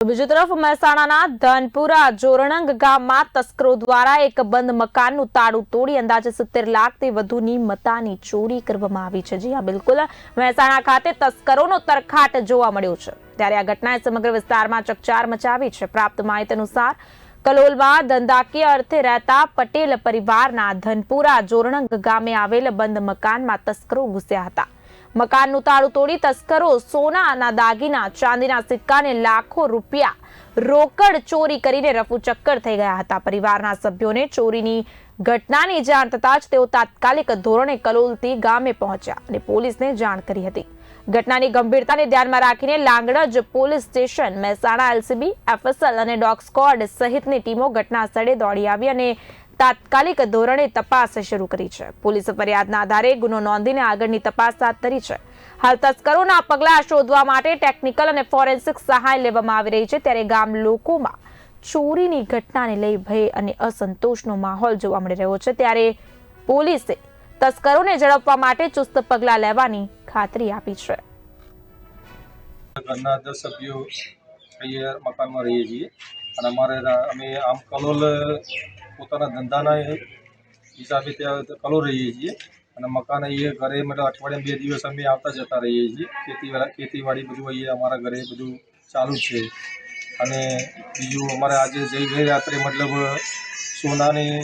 બીજી તરફ મહેસાણાના ધનપુરા જોરણંગ ગામમાં તસ્કરો દ્વારા એક બંધ મકાનનું તાળું તોડી અંદાજે 70 લાખથી વધુની મતાની ચોરી કરવામાં આવી છે। જી હા, બિલકુલ મહેસાણા ખાતે તસ્કરોનો તરખાટ જોવા મળ્યો છે, ત્યારે આ ઘટનાએ સમગ્ર વિસ્તારમાં ચકચાર મચાવી છે। પ્રાપ્ત માહિતી અનુસાર કલોલમાં ધંધાકીય અર્થે રહેતા પટેલ પરિવારના ધનપુરા જોરણંગ ગામે આવેલ બંધ મકાનમાં તસ્કરો ઘૂસ્યા હતા। મકાનનું તાળું તોડી તસ્કરો સોનાના દાગીના, ચાંદીના સિક્કા અને લાખો રૂપિયા રોકડ ચોરી કરીને રફુચક્કર થઈ ગયા હતા। પરિવારના સભ્યોને ચોરીની ઘટનાની જાણ થતાં જ તેઓ તાત્કાલિક ધોરણે કલોલથી ગામે પહોંચ્યા અને પોલીસને જાણ કરી હતી। ઘટનાની ગંભીરતાને ધ્યાનમાં રાખીને Langhnaj police station, Mehsana LCB, FSL અને ડોગ સ્ક્વોડ સહિતની ટીમો ઘટના સ્થળે દોડી આવી અને તાત્કાલિક ધોરણે તપાસ શરૂ કરી છે। પોલીસે ફરિયાદના આધારે ગુનો નોંધીને આગળની તપાસ હાથ ધરી છે। હાલ તસ્કરોના પગલાં શોધવા માટે ટેકનિકલ અને ફોરેન્સિક સહાય લેવામાં આવી રહી છે, ત્યારે ગામ લોકોમાં ચોરીની ઘટનાને લઈ ભય અને અસંતોષનો માહોલ જોવા મળી રહ્યો છે, ત્યારે પોલીસે તસ્કરોને ઝડપવા માટે ચુસ્ત પગલાં લેવાની ખાતરી આપી છે। ઘરના 10 સભ્યો અહીંયા મકાનમાં રહીએ છીએ અને અમે આમ કલોલ પોતાના ધંધાના હિસાબે ત્યાં કલોલ રહીએ છીએ અને મકાન અહીંયા ઘરે મતલબ અઠવાડિયામાં 2 દિવસ અમે આવતા જતા રહીએ છીએ। ખેતીવાડી બધું અહીંયા અમારા ઘરે બધું ચાલુ છે અને બીજું અમારે આજે ગઈ રાત્રે મતલબ સોનાની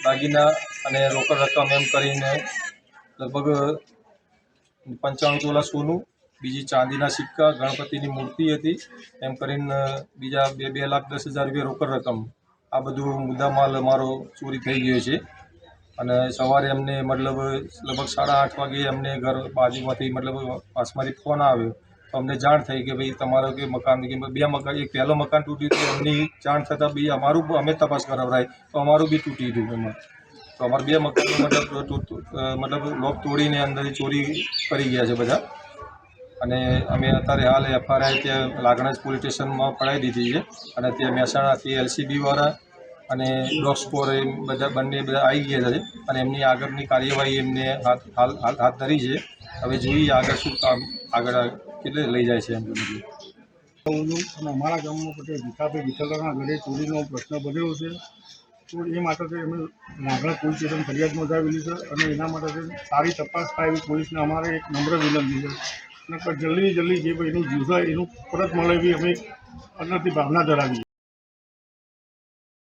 દાગીના અને રોકડ રકમ એમ કરીને લગભગ 95 તોલા સોનું, બીજી ચાંદીના સિક્કા, ગણપતિની મૂર્તિ હતી એમ કરીને બીજા 2,10,000 રૂપિયા રોકડ રકમ, આ બધું મુદ્દામાલ અમારો ચોરી થઈ ગયો છે। અને સવારે અમને મતલબ લગભગ 8:30 વાગે અમને ઘર બાજુમાંથી મતલબ પાસમાંથી ફોન આવ્યો તો અમને જાણ થઈ કે ભાઈ તમારો કે મકાન કે 2 મકાન, એક પહેલો મકાન તૂટ્યું તો એમની જાણ થતાં બી અમારું અમે તપાસ કરાવરાય તો અમારું બી તૂટી ગયું એમાં। તો અમારા 2 મકાનનું મતલબ લોક તોડીને અંદર ચોરી કરી ગયા છે બધા અને અમે અત્યારે હાલ એફઆરઆઈ ત્યાં લાગણજ પોલીસ સ્ટેશનમાં પડાવી દીધી છે અને ત્યાં મહેસાણાથી એલસીબીવાળા અને ડોગ સ્ક્વોડ બંને આવી ગયા છે અને એમની આગળની કાર્યવાહી એમને હાથ ધરી છે। હવે જોઈએ આગળ શું કામ આગળ કેટલે લઈ જાય છે એમ બધું। અને અમારા ગામમાં પટેલ ભીખાભાઈ વિઠ્ઠલના ઘરે ચોરીનો પ્રશ્ન બન્યો છે, તો એ માટે અમે લાગણજ પોલીસ સ્ટેશન ફરિયાદ નોંધાવેલી છે અને એના માટે સારી તપાસ થાય એવી પોલીસને અમારે એક નમ્ર વિનંતી છે અને જલ્દી જે એનું જીવસાય એનું પરત મળે એવી અમે અંદરથી ભાવના ધરાવી છે।